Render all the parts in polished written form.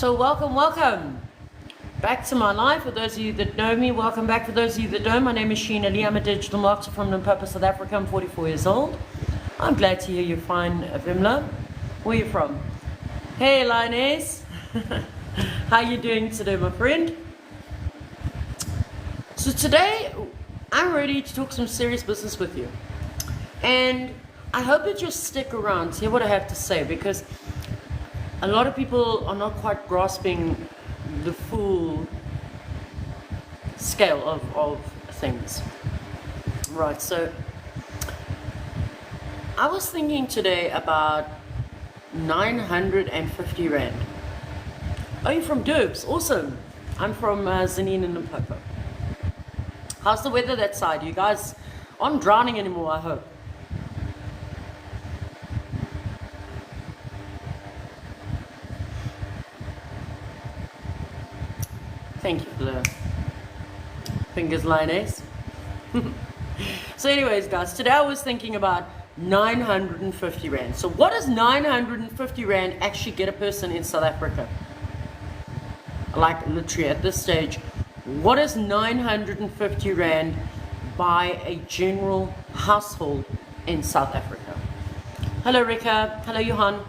So welcome back to my life. For those of you that know me, welcome back. For those of you that don't, my name is Sheenaugh-Lee. I'm a digital marketer from Limpopo, South Africa. I'm 44 years old. I'm glad to hear you're fine, Vimla. Where are you from? Hey, Lioness. How you doing today, my friend? So today, I'm ready to talk some serious business with you. And I hope that you'll stick around to hear what I have to say, because a lot of people are not quite grasping the full scale of things. Right, so I was thinking today about 950 Rand. Oh, you're from Durbs? Awesome. I'm from Zanin and Limpopo. How's the weather that side? You guys aren't drowning anymore, I hope. Thank you for the fingers, Lioness. So anyways, guys, today I was thinking about 950 Rand. So what does 950 Rand actually get a person in South Africa? Like literally at this stage, what does 950 Rand buy a general household in South Africa? Hello, Rika. Hello, Johan.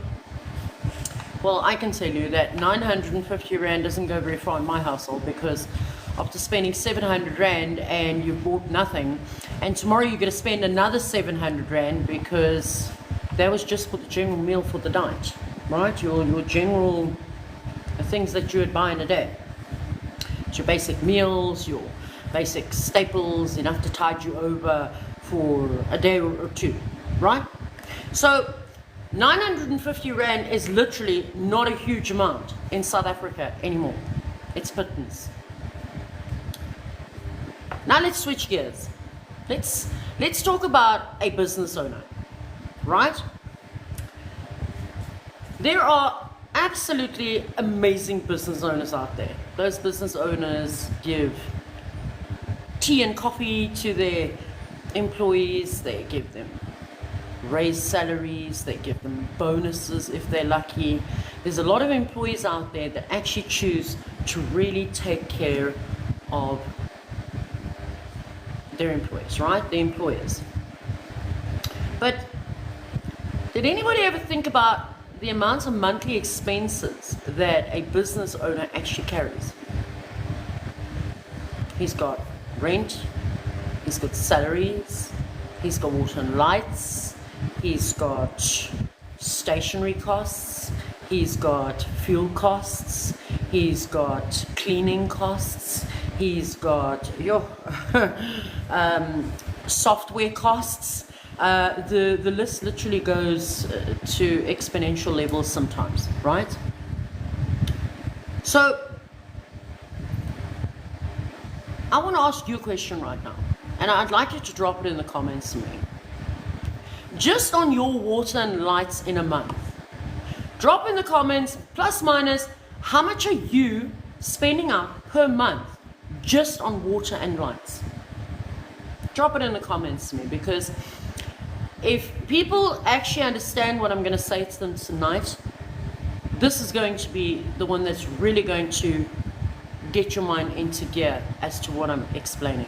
Well, I can tell you that 950 Rand doesn't go very far in my household, because after spending 700 Rand and you've bought nothing, and tomorrow you're going to spend another 700 Rand because that was just for the general meal for the night, right? Your general things that you would buy in a day. It's your basic meals, your basic staples, enough to tide you over for a day or two, right? So 950 Rand is literally not a huge amount in South Africa anymore. It's pittance. Now let's switch gears. Let's talk about a business owner, right? There are absolutely amazing business owners out there. Those business owners give tea and coffee to their employees. They give them raise salaries, they give them bonuses if they're lucky. There's a lot of employees out there that actually choose to really take care of their employees, right? The employers. But did anybody ever think about the amount of monthly expenses that a business owner actually carries? He's got rent, he's got salaries, he's got water and lights, he's got stationery costs, he's got fuel costs, he's got cleaning costs, he's got software costs. The list literally goes to exponential levels sometimes, right? So I want to ask you a question right now, and I'd like you to drop it in the comments to me. Just on your water and lights in a month, drop in the comments, plus minus, how much are you spending out per month just on water and lights? Drop it in the comments to me, because if people actually understand what I'm going to say to them tonight, this is going to be the one that's really going to get your mind into gear as to what I'm explaining.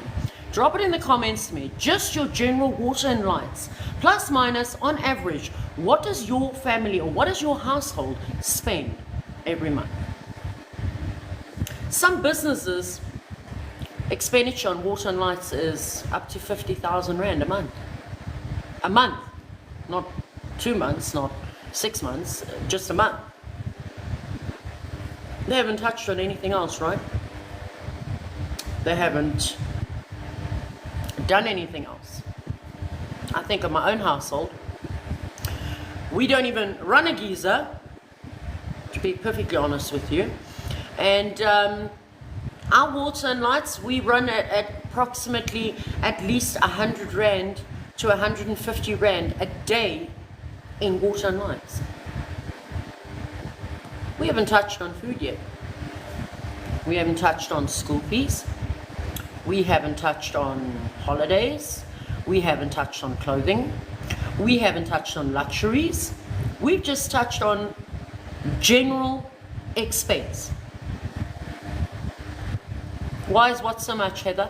Drop it in the comments to me. Just your general water and lights, plus minus, on average, what does your family or what does your household spend every month? Some businesses' expenditure on water and lights is up to 50,000 Rand a month. A month, not 2 months, not 6 months, just a month. They haven't touched on anything else, right? They haven't done anything else. I think of my own household, we don't even run a geyser, to be perfectly honest with you, and our water and lights, we run at approximately at least 100 Rand to 150 Rand a day in water and lights. We haven't touched on food yet. We haven't touched on school fees. We haven't touched on holidays. We haven't touched on clothing. We haven't touched on luxuries. We've just touched on general expense. Why is what so much, Heather?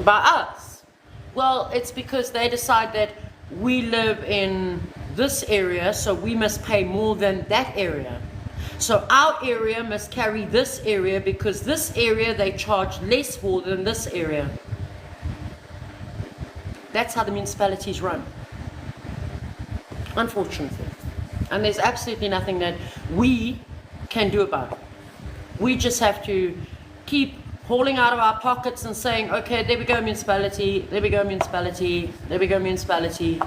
By us? Well, it's because they decide that we live in this area, so we must pay more than that area. So our area must carry this area because this area they charge less for than this area. That's how the municipalities run, unfortunately. And there's absolutely nothing that we can do about it. We just have to keep hauling out of our pockets and saying, okay, there we go municipality, there we go municipality, there we go municipality.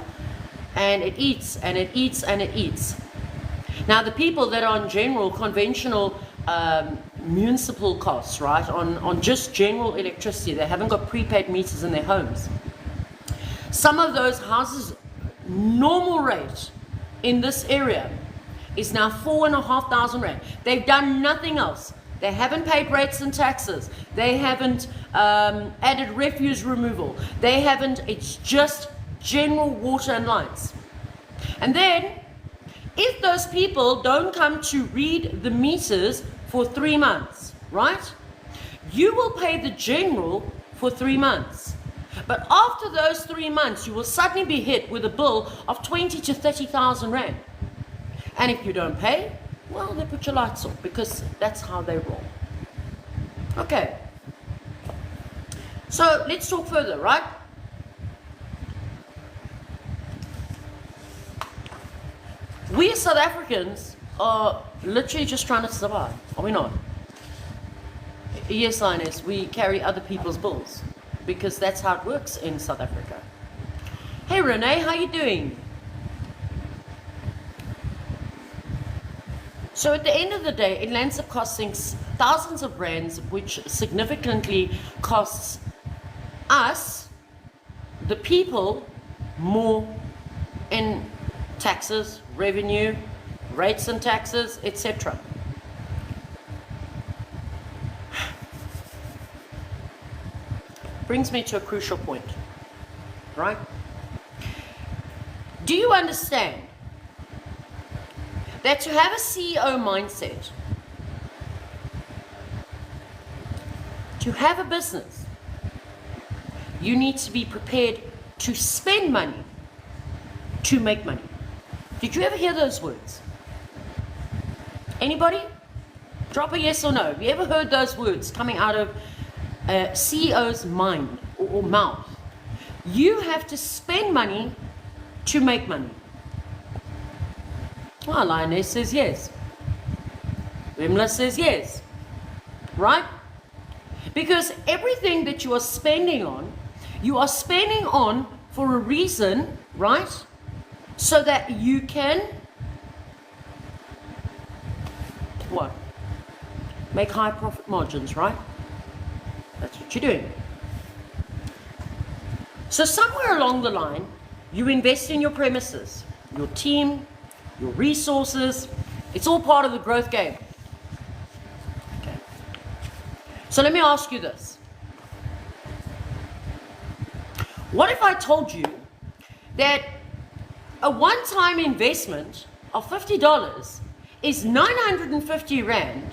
And it eats, and it eats, and it eats. Now the people that are on general, conventional municipal costs, right, on just general electricity, they haven't got prepaid meters in their homes. Some of those houses, normal rate in this area is now 4,500 rand. They've done nothing else. They haven't paid rates and taxes. They haven't added refuse removal. They haven't, it's just general water and lights. And then, if those people don't come to read the meters for 3 months, right? You will pay the general for 3 months. But after those 3 months, you will suddenly be hit with a bill of 20 to 30,000 rand. And if you don't pay, well, they put your lights off because that's how they roll. Okay. So let's talk further, right? We as South Africans are literally just trying to survive, are we not? Yes, Linus, we carry other people's bills because that's how it works in South Africa. Hey Renee, how you doing? So at the end of the day, it ends up costing thousands of rands, which significantly costs us, the people, more in taxes, revenue, rates and taxes, etc. Brings me to a crucial point, right? Do you understand that to have a CEO mindset, to have a business, you need to be prepared to spend money to make money? Did you ever hear those words? Anybody? Drop a yes or no. Have you ever heard those words coming out of a CEO's mind or mouth? You have to spend money to make money. Well, Lioness says yes. Wimla says yes. Right? Because everything that you are spending on for a reason, right? So that you can, what? Make high profit margins, right? That's what you're doing. So somewhere along the line, you invest in your premises, your team, your resources. It's all part of the growth game. Okay. So let me ask you this. What if I told you that a one-time investment of $50 is 950 rand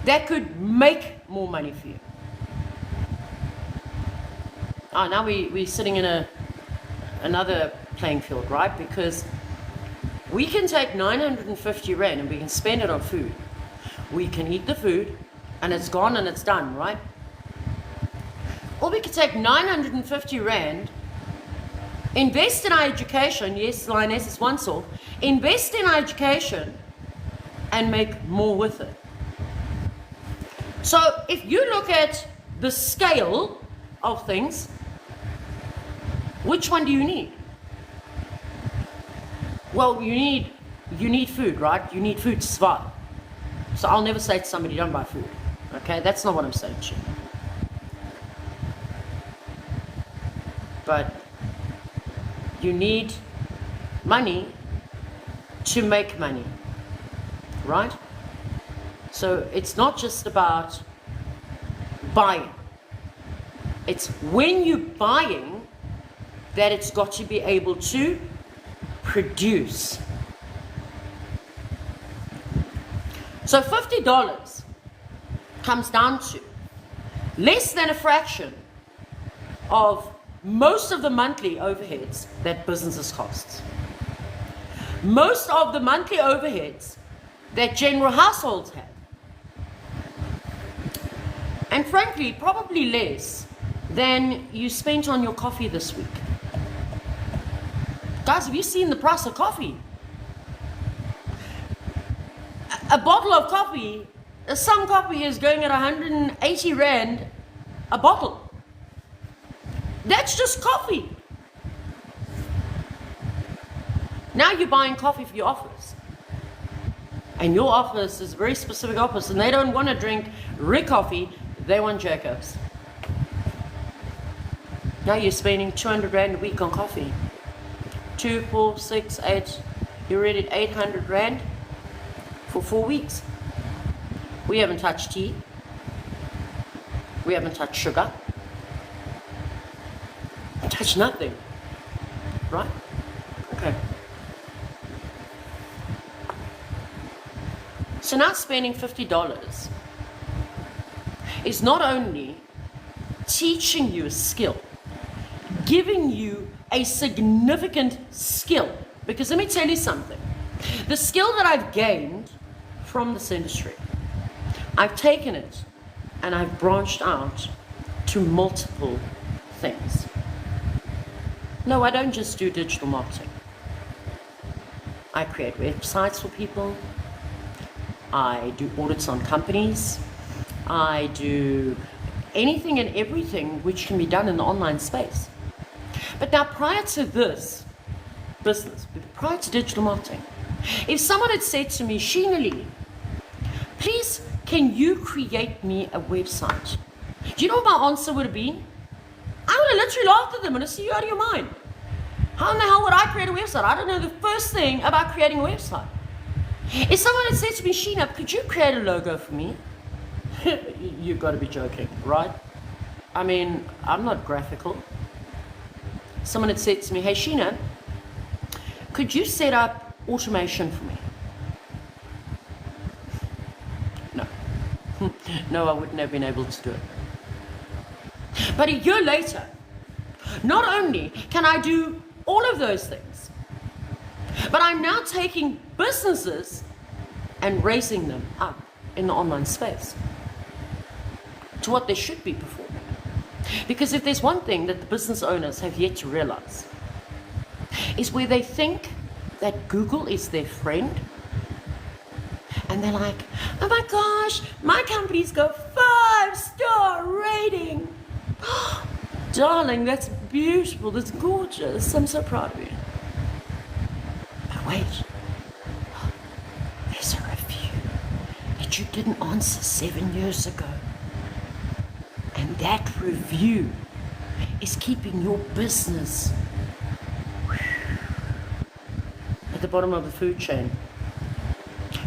that could make more money for you? Oh, now we're sitting in another playing field, right? Because we can take 950 rand and we can spend it on food. We can eat the food and it's gone and it's done, right? Or we could take 950 rand, invest in our education. Yes, Lioness is one sort. Invest in our education and make more with it. So if you look at the scale of things, which one do you need? Well, you need food, right? You need food to survive. So I'll never say to somebody, don't buy food. Okay, that's not what I'm saying to you. But you need money to make money, right? So it's not just about buying. It's when you're buying that it's got to be able to produce. So $50 comes down to less than a fraction of most of the monthly overheads that businesses costs. Most of the monthly overheads that general households have. And frankly, probably less than you spent on your coffee this week. Guys, have you seen the price of coffee? A bottle of coffee, some coffee is going at 180 Rand a bottle. That's just coffee. Now you're buying coffee for your office. And your office is a very specific office, and they don't want to drink Rick coffee, they want Jacobs. Now you're spending 200 Rand a week on coffee. 2, 4, 6, 8, you're already at 800 Rand for 4 weeks. We haven't touched tea. We haven't touched sugar. Touch nothing, right? Okay. So now spending $50 is not only teaching you a skill, giving you a significant skill, because let me tell you something. The skill that I've gained from this industry, I've taken it and I've branched out to multiple things. No, I don't just do digital marketing. I create websites for people. I do audits on companies. I do anything and everything which can be done in the online space. But now, prior to this business, prior to digital marketing, if someone had said to me, Sheenaugh-Lee, please, can you create me a website? Do you know what my answer would have been? I would have literally laughed at them and said, you out of your mind. How in the hell would I create a website? I don't know the first thing about creating a website. If someone had said to me, Sheenaugh, could you create a logo for me? You've got to be joking, right? I mean, I'm not graphical. Someone had said to me, hey, Sheenaugh, could you set up automation for me? No. No, I wouldn't have been able to do it. But a year later, not only can I do all of those things, but I'm now taking businesses and raising them up in the online space to what they should be performing. Because if there's one thing that the business owners have yet to realize, is where they think that Google is their friend, and they're like, oh my gosh, my company's got 5-star rating. Darling, that's beautiful, that's gorgeous, I'm so proud of you. But wait, there's a review that you didn't answer 7 years ago. And that review is keeping your business at the bottom of the food chain.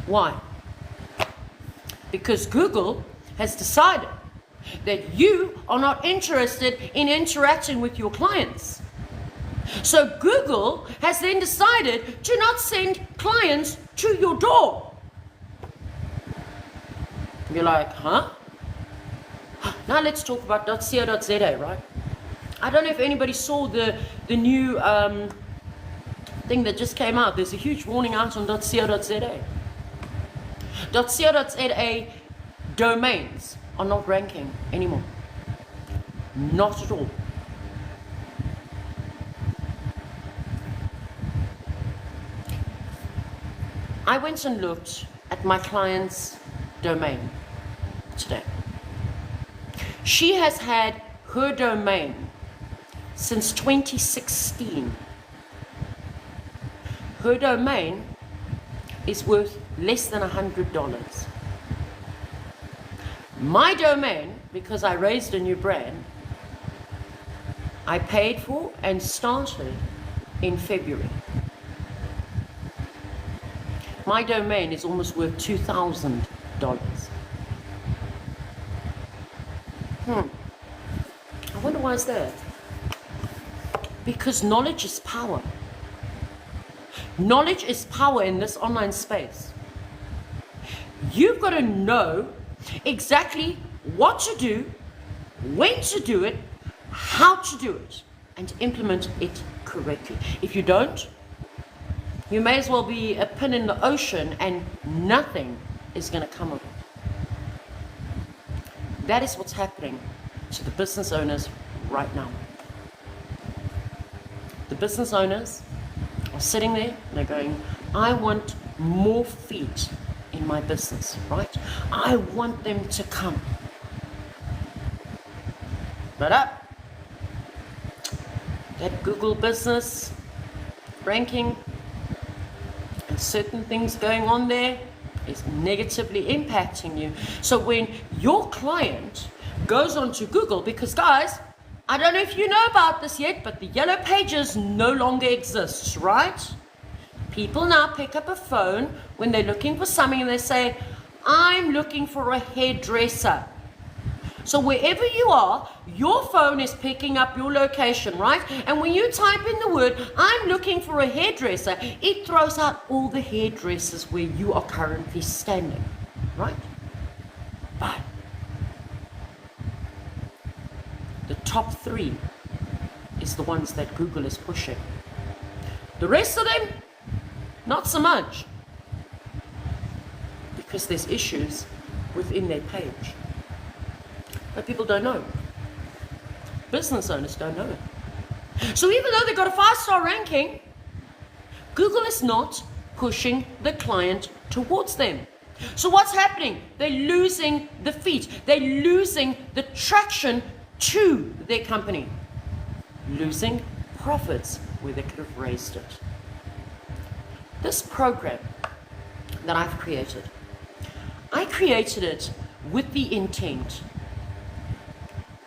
Why? Because Google has decided that you are not interested in interacting with your clients. So Google has then decided to not send clients to your door. You're like, huh? Now let's talk about .co.za, right? I don't know if anybody saw the new thing that just came out. There's a huge warning out on .co.za. .co.za domains are not ranking anymore. Not at all. I went and looked at my client's domain today. She has had her domain since 2016. Her domain is worth less than $100. My domain, because I raised a new brand, I paid for and started in February. my domain is almost worth $2,000. I wonder why is that? Because knowledge is power. Knowledge is power in this online space. You've got to know exactly what to do, when to do it, how to do it, and implement it correctly. If you don't, you may as well be a pin in the ocean and nothing is going to come of it. That is what's happening to the business owners right now. The business owners are sitting there and they're going, I want more feet in my business, right? I want them to come. But that Google business ranking and certain things going on there is negatively impacting you. So when your client goes onto Google, because guys, I don't know if you know about this yet, but the yellow pages no longer exists, right? People now pick up a phone when they're looking for something and they say, I'm looking for a hairdresser. So wherever you are, your phone is picking up your location, right? And when you type in the word, I'm looking for a hairdresser, it throws out all the hairdressers where you are currently standing, right? But the top 3 is the ones that Google is pushing. The rest of them, not so much. Because there's issues within their page. But people don't know. Business owners don't know. So even though they've got a 5-star ranking, Google is not pushing the client towards them. So what's happening? They're losing the feet. They're losing the traction to their company. Losing profits where they could have raised it. This program that I've created, I created it with the intent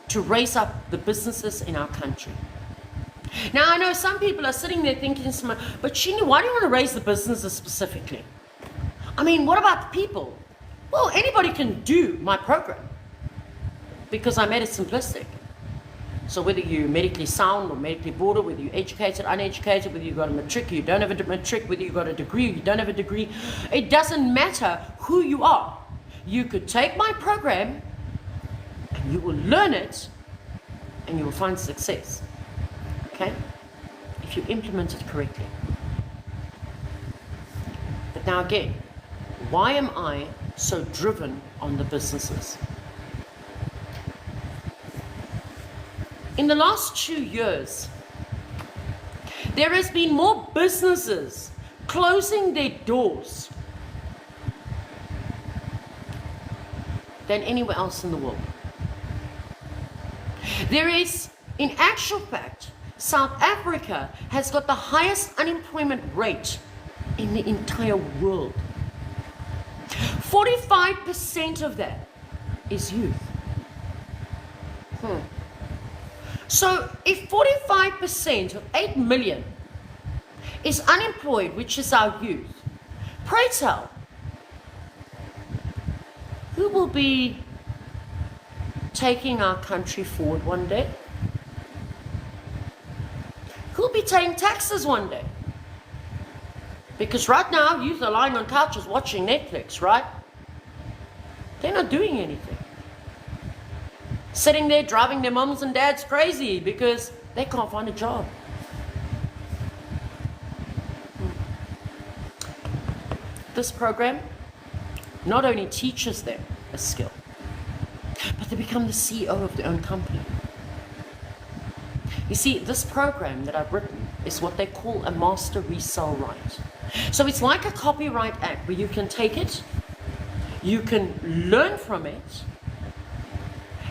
to raise up the businesses in our country. Now, I know some people are sitting there thinking, but Sheenaugh, why do you want to raise the businesses specifically? I mean, what about the people? Well, anybody can do my program because I made it simplistic. So whether you're medically sound or medically border, whether you're educated, uneducated, whether you've got a matric, you don't have a matric, whether you've got a degree, you don't have a degree, it doesn't matter who you are. You could take my program and you will learn it and you will find success. Okay? If you implement it correctly. But now again, why am I so driven on the businesses? In the last 2 years, there has been more businesses closing their doors than anywhere else in the world. There is, in actual fact, South Africa has got the highest unemployment rate in the entire world. 45% of that is youth. So if 45% of 8 million is unemployed, which is our youth, pray tell, who will be taking our country forward one day? Who will be paying taxes one day? Because right now, youth are lying on couches watching Netflix, right? They're not doing anything. Sitting there driving their mums and dads crazy because they can't find a job. This program not only teaches them a skill, but they become the CEO of their own company. You see, this program that I've written is what they call a master resell right. So it's like a copyright act where you can take it, you can learn from it,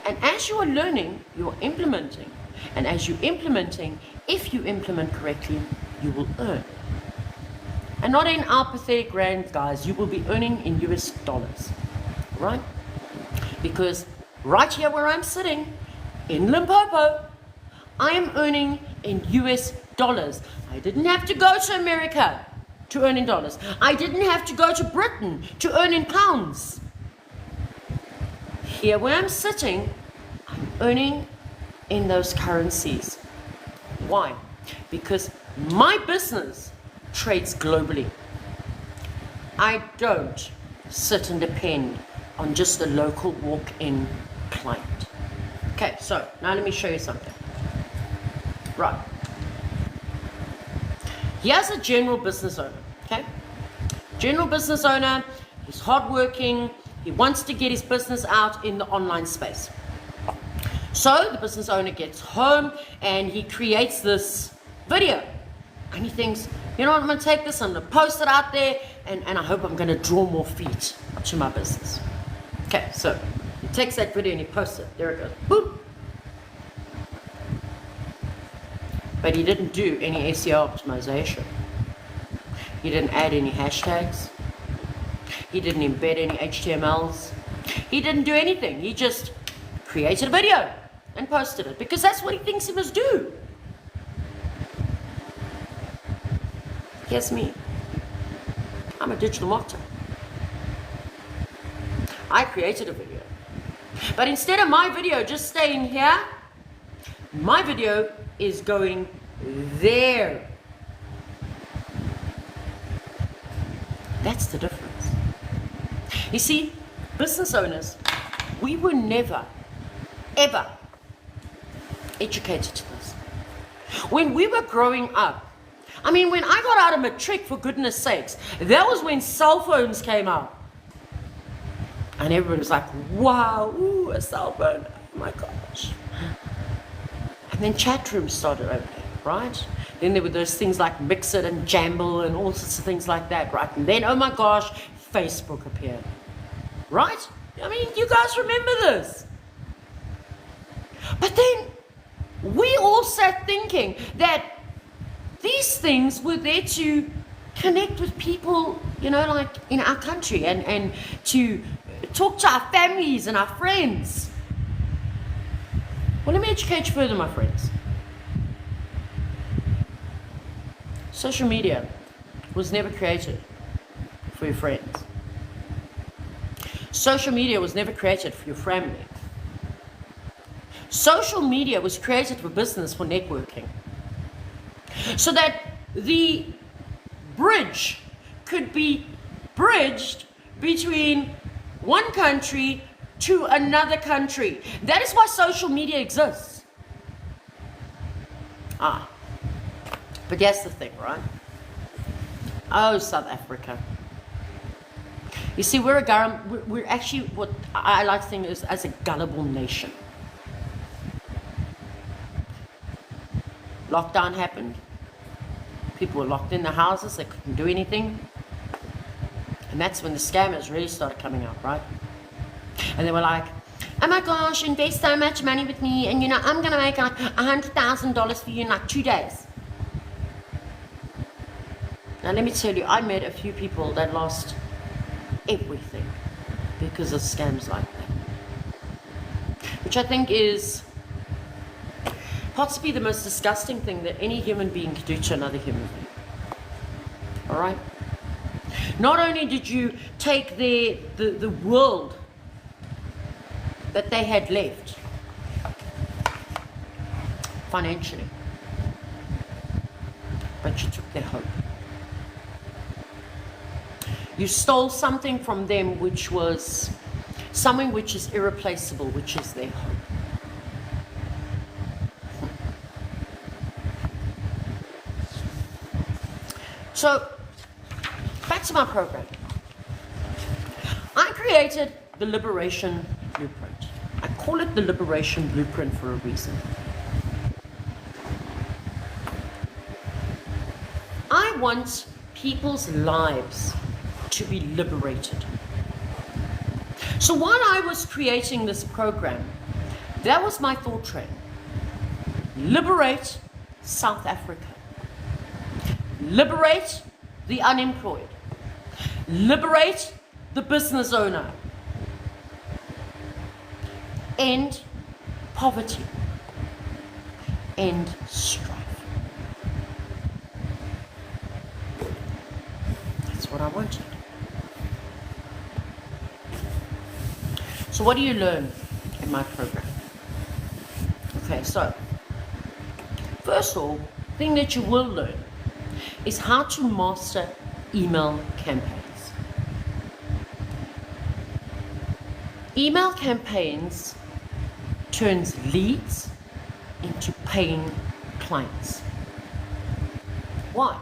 and as you are learning, you are implementing. And as you're implementing, if you implement correctly, you will earn. And not in our pathetic rand, guys, you will be earning in US dollars, right? Because right here where I'm sitting, in Limpopo, I am earning in US dollars. I didn't have to go to America. to earn in dollars. I didn't have to go to Britain to earn in pounds. Here where I'm sitting, I'm earning in those currencies. Why? Because my business trades globally. I don't sit and depend on just a local walk-in client. Okay, so now let me show you something. Right. Here's a general business owner, okay? General business owner, he's hardworking, he wants to get his business out in the online space. So the business owner gets home and he creates this video. And he thinks, you know what, I'm going to take this, I'm going to post it out there, and I hope I'm going to draw more feet to my business. Okay, so he takes that video and he posts it. There it goes. Boom. But he didn't do any SEO optimization. He didn't add any hashtags. He didn't embed any HTMLs. He didn't do anything. He just created a video and posted it because that's what he thinks he must do. Here's me. I'm a digital marketer. I created a video. But instead of my video just staying here, my video is going there. That's the difference. You see, business owners, we were never, ever educated to this. When we were growing up, I mean, when I got out of matric, for goodness sakes, that was when cell phones came out. And everybody was like, wow, ooh, a cell phone, oh my gosh. And then chat rooms started opening, right? Then there were those things like Mixit and Jamble and all sorts of things like that, right? And then, oh my gosh, Facebook appeared, right? I mean, you guys remember this. But then we all sat thinking that these things were there to connect with people, you know, like in our country and to talk to our families and our friends. Well, let me educate you further, my friends. Social media was never created for your friends. Social media was never created for your family. Social media was created for business, for networking. So that the bridge could be bridged between one country to another country. That is why social media exists. But that's the thing, right? Oh, South Africa. You see, we're actually what I like to think is as a gullible nation. Lockdown happened. People were locked in their houses. They couldn't do anything. And that's when the scammers really started coming out, right? And they were like, oh my gosh, invest so much money with me, and you know, I'm going to make like $100,000 for you in like 2 days. Now let me tell you, I met a few people that lost everything because of scams like that. Which I think is possibly the most disgusting thing that any human being could do to another human being. All right? Not only did you take the world that they had left financially, but you took their hope. You stole something from them which was something which is irreplaceable, which is their hope. So, back to my program. I created the Liberation Blueprint. I call it the Liberation Blueprint for a reason. I want people's lives to be liberated. So while I was creating this program, that was my thought train. Liberate South Africa. Liberate the unemployed. Liberate the business owner. End poverty. End strife. what I wanted. So what do you learn in my program? Okay, so first of all, the thing that you will learn is how to master email campaigns. Email campaigns turns leads into paying clients. Why?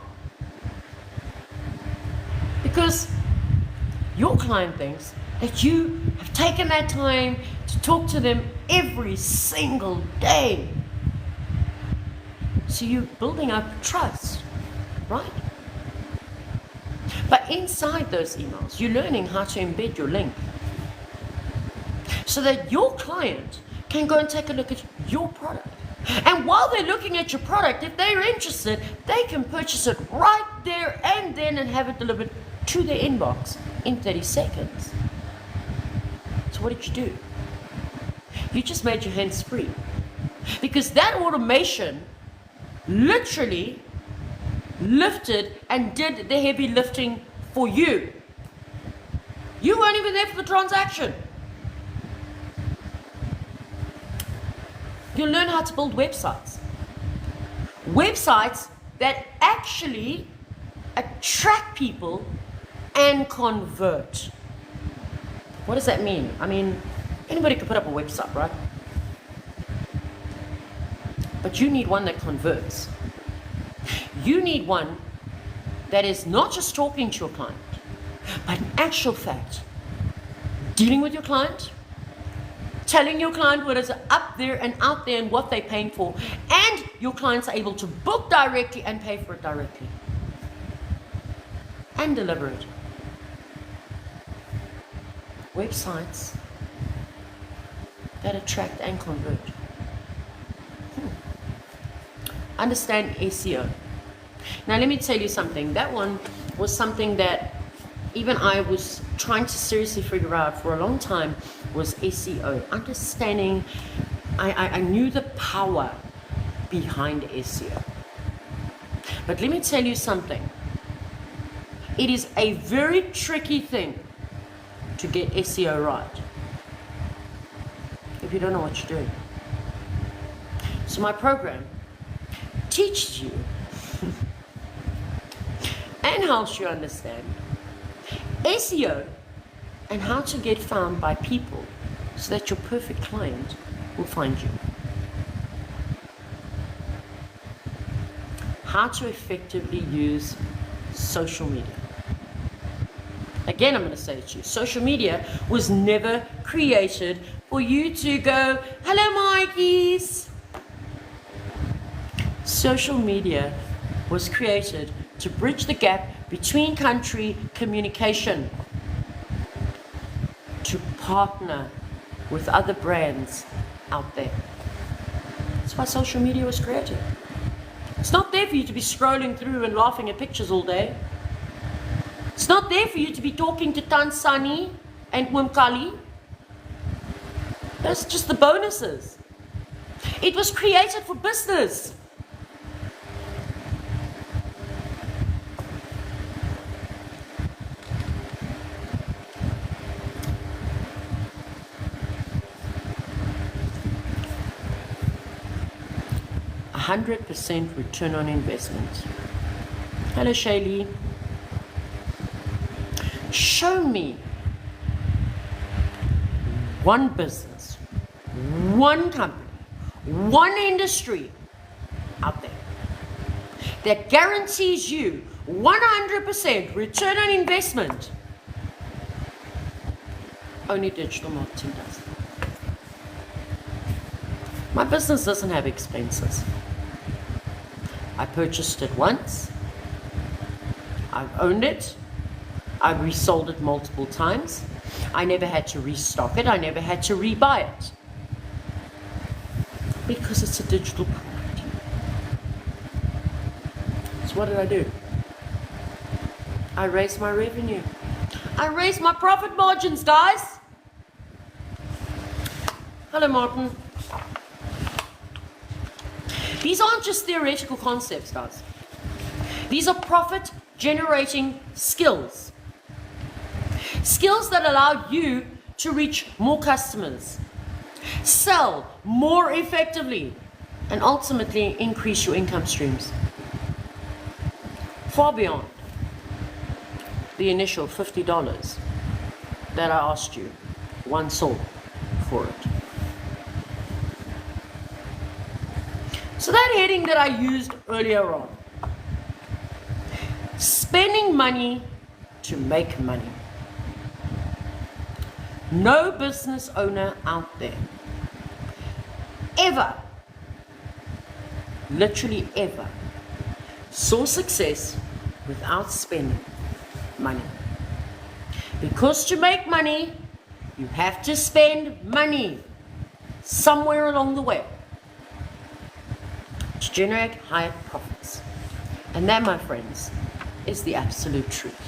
Because your client thinks that you have taken that time to talk to them every single day. So you're building up trust, right? But inside those emails, you're learning how to embed your link so that your client can go and take a look at your product. And while they're looking at your product, if they're interested, they can purchase it right there and then and have it delivered to their inbox in 30 seconds. So what did you do? You just made your hands free. Because that automation literally lifted and did the heavy lifting for you. You weren't even there for the transaction. You'll learn how to build websites. Websites that actually attract people and convert. What does that mean? I mean, anybody can put up a website, right? But you need one that converts. You need one that is not just talking to your client, but in actual fact, dealing with your client, telling your client what is up there and out there and what they're paying for, and your clients are able to book directly and pay for it directly and deliver it. Websites that attract and convert. Understand SEO. Now let me tell you something. That one was something that even I was trying to seriously figure out for a long time, was SEO. Understanding, I knew the power behind SEO. But let me tell you something. It is a very tricky thing to get SEO right if you don't know what you're doing. So my program teaches you and helps you understand SEO and how to get found by people so that your perfect client will find you. How to effectively use social media. Again, I'm going to say it to you. Social media was never created for you to go, hello, Mikeys. Social media was created to bridge the gap between country communication, to partner with other brands out there. That's why social media was created. It's not there for you to be scrolling through and laughing at pictures all day. It's not there for you to be talking to Tansani and Mwimkali. That's just the bonuses. It was created for business. A 100% return on investment. Hello, Shaylee. Show me one business, one company, one industry out there that guarantees you 100% return on investment. Only digital marketing does. My business doesn't have expenses. I purchased it once. I've owned it. I've resold it multiple times. I never had to restock it. I never had to rebuy it. Because it's a digital product. So what did I do? I raised my revenue. I raised my profit margins, guys. Hello, Martin. These aren't just theoretical concepts, guys. These are profit generating skills. Skills that allow you to reach more customers, sell more effectively, and ultimately increase your income streams. Far beyond the initial $50 that I asked you once off for it. So that heading that I used earlier on, spending money to make money. No business owner out there ever, literally ever, saw success without spending money. Because to make money, you have to spend money somewhere along the way to generate higher profits. And that, my friends, is the absolute truth.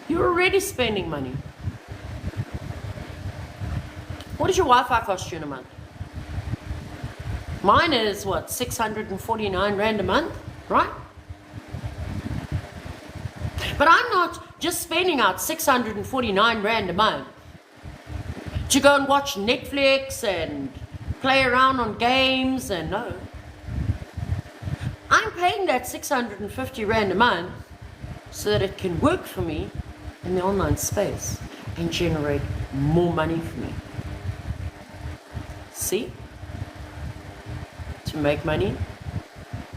You're already spending money. What does your Wi-Fi cost you in a month? Mine is what, 649 Rand a month, right? But I'm not just spending out 649 Rand a month to go and watch Netflix and play around on games, and no. I'm paying that 650 Rand a month so that it can work for me in the online space and generate more money for me. See? To make money,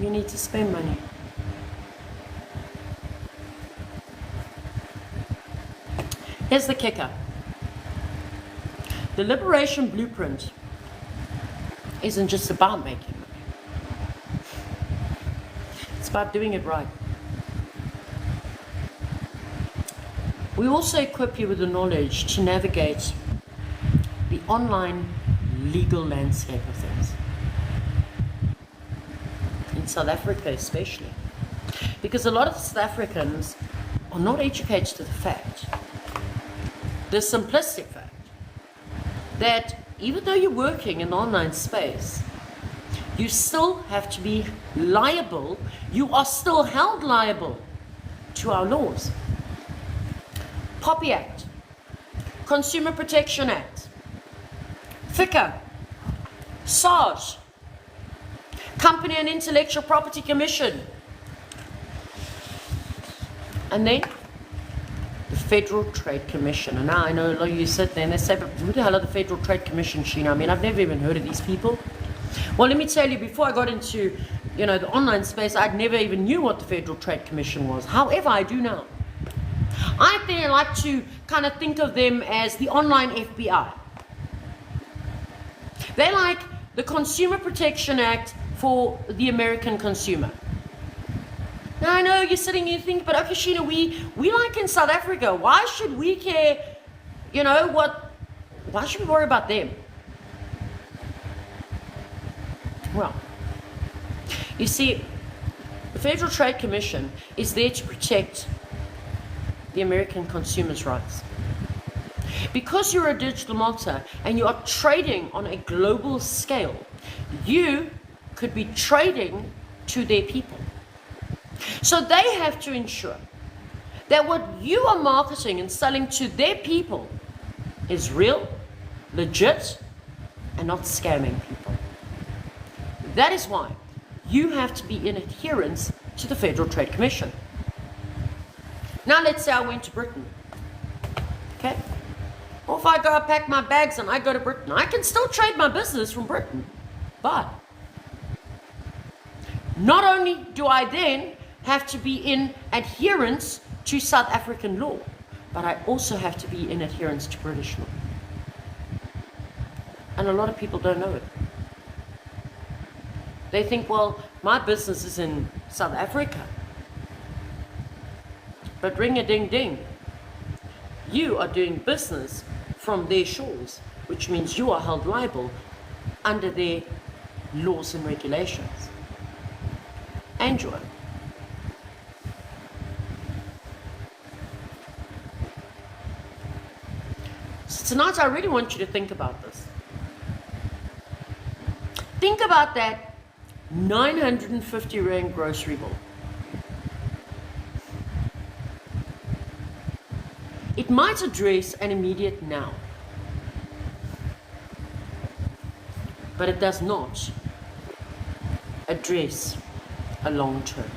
you need to spend money. Here's the kicker. The liberation blueprint isn't just about making money. It's about doing it right. We also equip you with the knowledge to navigate the online legal landscape of things. In South Africa especially. Because a lot of South Africans are not educated to the fact, the simplistic fact, that even though you're working in the online space, you still have to be liable, you are still held liable to our laws. POPI Act, Consumer Protection Act, FICA, SARS, Company and Intellectual Property Commission, and then the Federal Trade Commission. And now I know a lot of you sit there and they say, but who the hell are the Federal Trade Commission, Sheenaugh? I mean, I've never even heard of these people. Well, let me tell you, before I got into, the online space, I'd never even knew what the Federal Trade Commission was. However, I do now. I think I like to kind of think of them as the online FBI. They're like the Consumer Protection Act for the American consumer. Now I know you're sitting here thinking, but okay, Sheenaugh, we like in South Africa, why should we care, why should we worry about them? Well, you see, the Federal Trade Commission is there to protect the American consumer's rights. Because you're a digital marketer and you are trading on a global scale, you could be trading to their people. So they have to ensure that what you are marketing and selling to their people is real, legit, and not scamming people. That is why you have to be in adherence to the Federal Trade Commission. Now let's say I went to Britain, okay? Or if I go pack my bags and I go to Britain, I can still trade my business from Britain. But not only do I then have to be in adherence to South African law, but I also have to be in adherence to British law. And a lot of people don't know it. They think, well, my business is in South Africa. But ring-a-ding-ding, you are doing business from their shores, which means you are held liable under their laws and regulations. Enjoy. So tonight I really want you to think about this. Think about that 950 Rand grocery bill. It might address an immediate now, but it does not address a long term.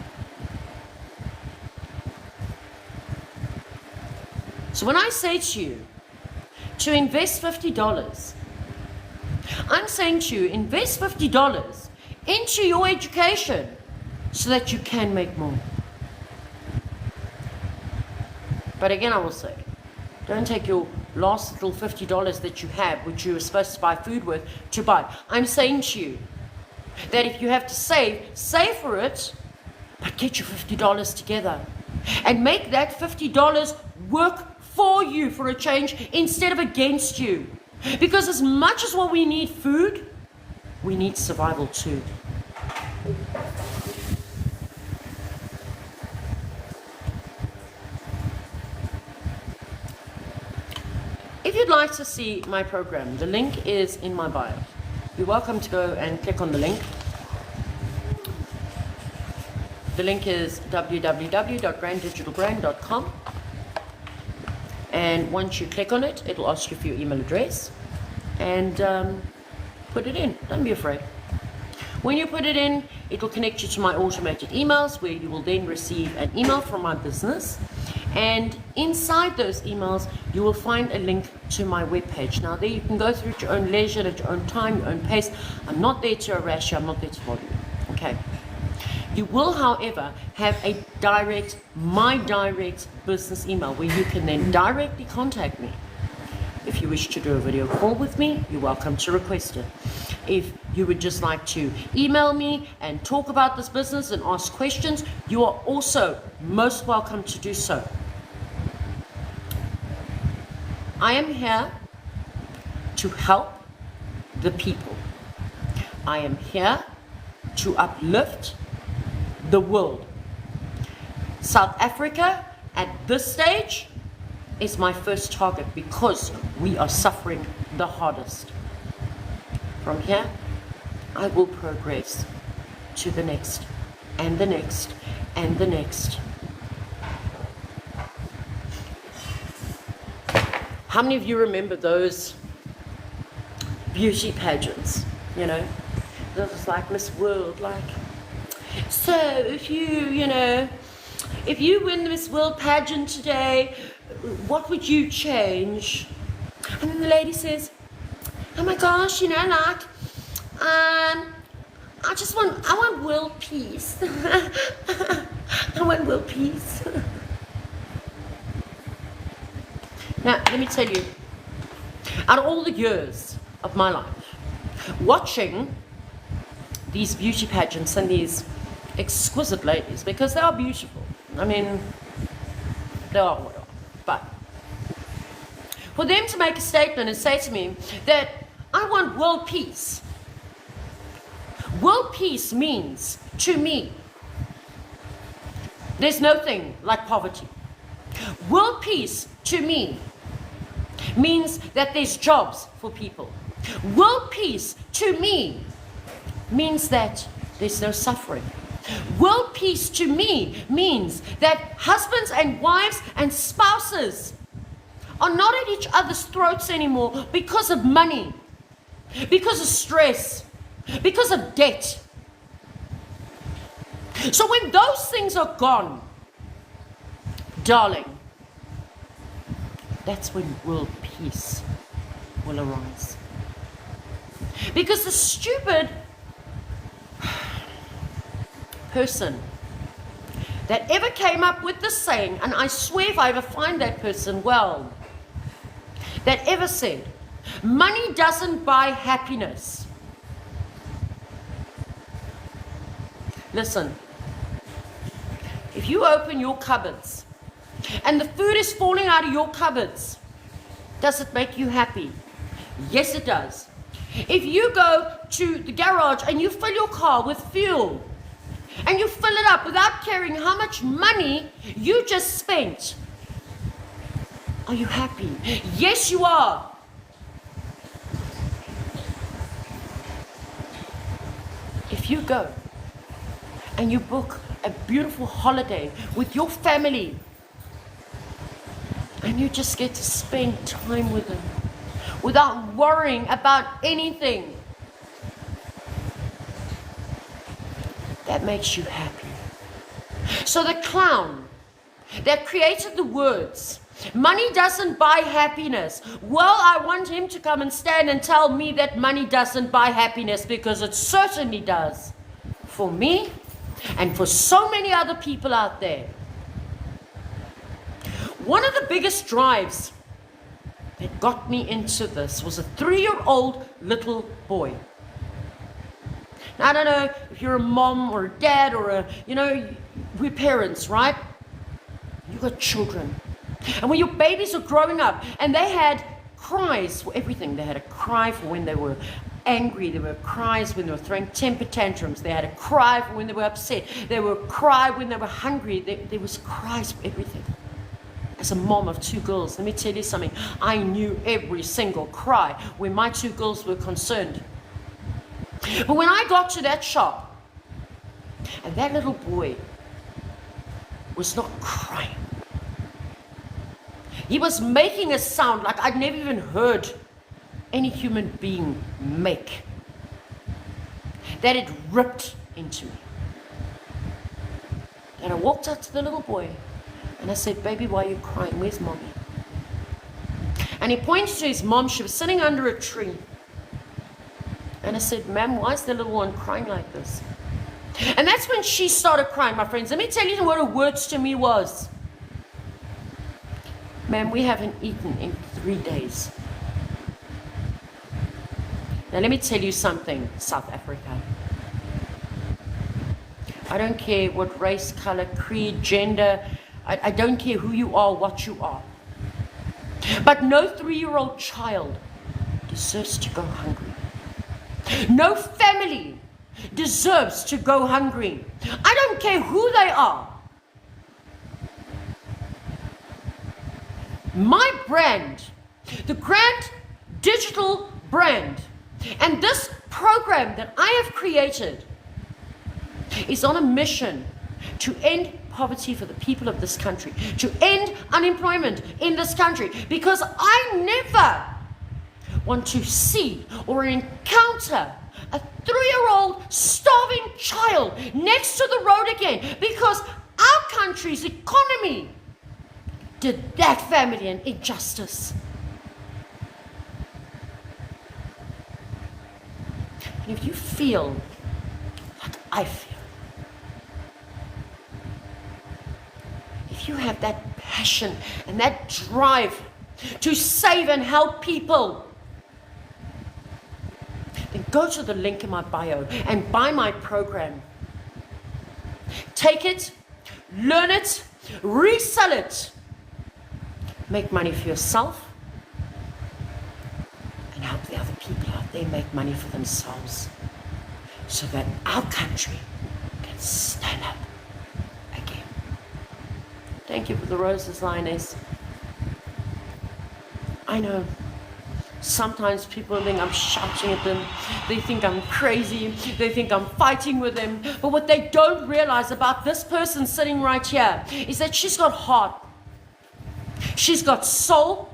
So when I say to you to invest $50, I'm saying to you, invest $50 into your education so that you can make more. But again, I will say, don't take your last little $50 that you have, which you were supposed to buy food with, to buy. I'm saying to you that if you have to save, save for it, but get your $50 together and make that $50 work for you for a change instead of against you. Because as much as what we need food, we need survival too. If you'd like to see my program, the link is in my bio. You're welcome to go and click on the link. The link is www.granddigitalbrand.com. And once you click on it, it'll ask you for your email address. And put it in. Don't be afraid. When you put it in, it will connect you to my automated emails, where you will then receive an email from my business. And inside those emails, you will find a link to my webpage. Now, there you can go through at your own leisure, at your own time, your own pace. I'm not there to harass you. I'm not there to bother you. Okay. You will, however, have my direct business email, where you can then directly contact me. If you wish to do a video call with me, you're welcome to request it. If you would just like to email me and talk about this business and ask questions, you are also most welcome to do so. I am here to help the people. I am here to uplift the world. South Africa at this stage is my first target because we are suffering the hardest. From here, I will progress to the next, and the next, and the next. How many of you remember those beauty pageants? You know, those like Miss World, like, so if if you win the Miss World pageant today, what would you change? And then the lady says, oh my gosh, I want world peace. I want world peace. Now, let me tell you, out of all the years of my life, watching these beauty pageants and these exquisite ladies, because they are beautiful. I mean, they are what they are. But for them to make a statement and say to me that I want world peace. World peace means, to me, there's nothing like poverty. World peace, to me, means that there's jobs for people. World peace, to me, means that there's no suffering. World peace, to me, means that husbands and wives and spouses are not at each other's throats anymore because of money, because of stress, because of debt. So when those things are gone, darling, that's when world peace will arise. Because the stupid person that ever came up with this saying, and I swear if I ever find that person, well, that ever said, money doesn't buy happiness. Listen, if you open your cupboards and the food is falling out of your cupboards, does it make you happy? Yes, it does. If you go to the garage and you fill your car with fuel and you fill it up without caring how much money you just spent, are you happy? Yes, you are. if you go and you book a beautiful holiday with your family and you just get to spend time with them without worrying about anything, that makes you happy. So the clown that created the words, money doesn't buy happiness. Well, I want him to come and stand and tell me that money doesn't buy happiness, because it certainly does. For me and for so many other people out there. One of the biggest drives that got me into this was a 3-year-old little boy. Now, I don't know if you're a mom or a dad or we're parents, right? You've got children. And when your babies are growing up and they had cries for everything. They had a cry for when they were angry. There were cries when they were throwing temper tantrums. They had a cry for when they were upset. They were cry when they were hungry. There was cries for everything. As a mom of 2 girls, let me tell you something. I knew every single cry when my 2 girls were concerned. But when I got to that shop, and that little boy was not crying. He was making a sound like I'd never even heard any human being make. That it ripped into me. And I walked up to the little boy and I said, "Baby, why are you crying? Where's mommy?" And he pointed to his mom. She was sitting under a tree. And I said, "Ma'am, why is the little one crying like this?" And that's when she started crying, my friends. Let me tell you what her words to me was. "Ma'am, we haven't eaten in 3 days." Now let me tell you something, South Africa. I don't care what race, color, creed, gender. I don't care who you are, what you are. But no 3-year-old child deserves to go hungry. No family deserves to go hungry. I don't care who they are. My brand, the Grand Digital brand, and this program that I have created is on a mission to end poverty for the people of this country, to end unemployment in this country, because I never want to see or encounter a 3-year-old starving child next to the road again, because our country's economy did that family an injustice. And if you feel like I feel, if you have that passion and that drive to save and help people, then go to the link in my bio and buy my program. Take it, learn it, resell it, make money for yourself, and help the other people out there make money for themselves, so that our country can stand up again. Thank you for the roses, Lioness. I know sometimes people think I'm shouting at them. They think I'm crazy. They think I'm fighting with them. But what they don't realize about this person sitting right here is that she's got heart. She's got soul.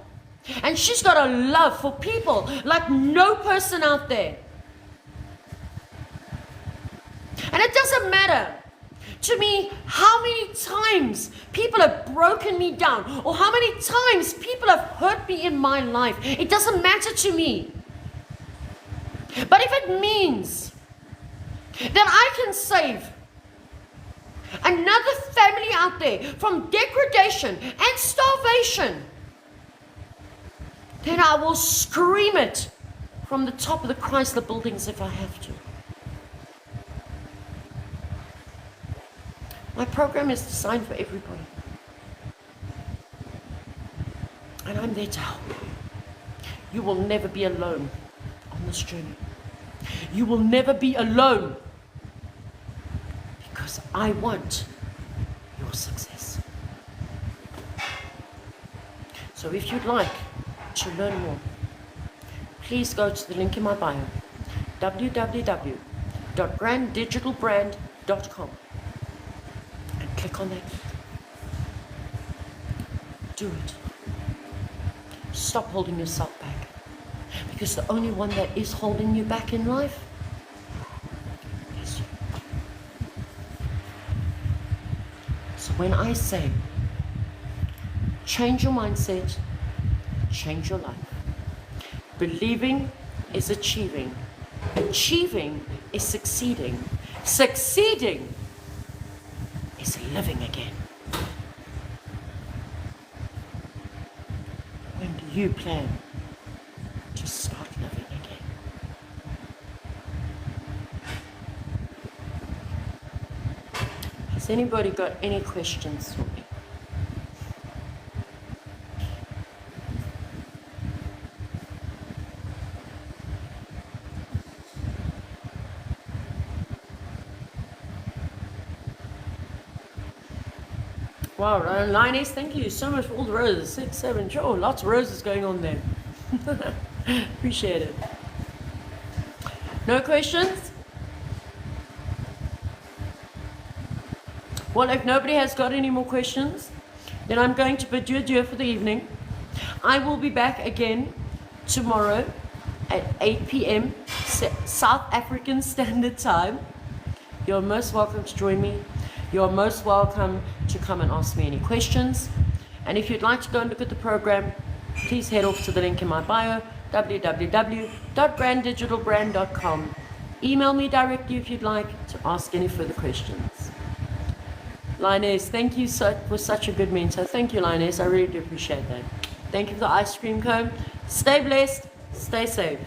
And she's got a love for people like no person out there. And it doesn't matter to me how many times people have broken me down, or how many times people have hurt me in my life. It doesn't matter to me. But if it means that I can save another family out there from degradation and starvation, then I will scream it from the top of the Chrysler buildings if I have to. My program is designed for everybody. And I'm there to help. You will never be alone on this journey. You will never be alone, because I want your success. So if you'd like to learn more, please go to the link in my bio, www.outweighing, www.granddigitalbrand.com and click on that. Do it. Stop holding yourself back, because the only one that is holding you back in life is you. So when I say change your mindset, change your life. Believing is achieving. Achieving is succeeding. Succeeding is living again. When do you plan to start living again? Has anybody got any questions for me? Wow, Linus, thank you so much for all the roses. 6, 7, oh, lots of roses going on there. Appreciate it. No questions? Well, if nobody has got any more questions, then I'm going to bid you adieu for the evening. I will be back again tomorrow at 8 p.m. South African Standard Time. You're most welcome to join me. You're most welcome to come and ask me any questions. And if you'd like to go and look at the program, please head off to the link in my bio, www.granddigitalbrand.com. Email me directly if you'd like to ask any further questions. Linus, thank you for such a good mentor. Thank you, Linus. I really do appreciate that. Thank you for the ice cream cone. Stay blessed. Stay safe.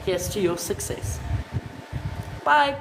Here's to your success. Bye.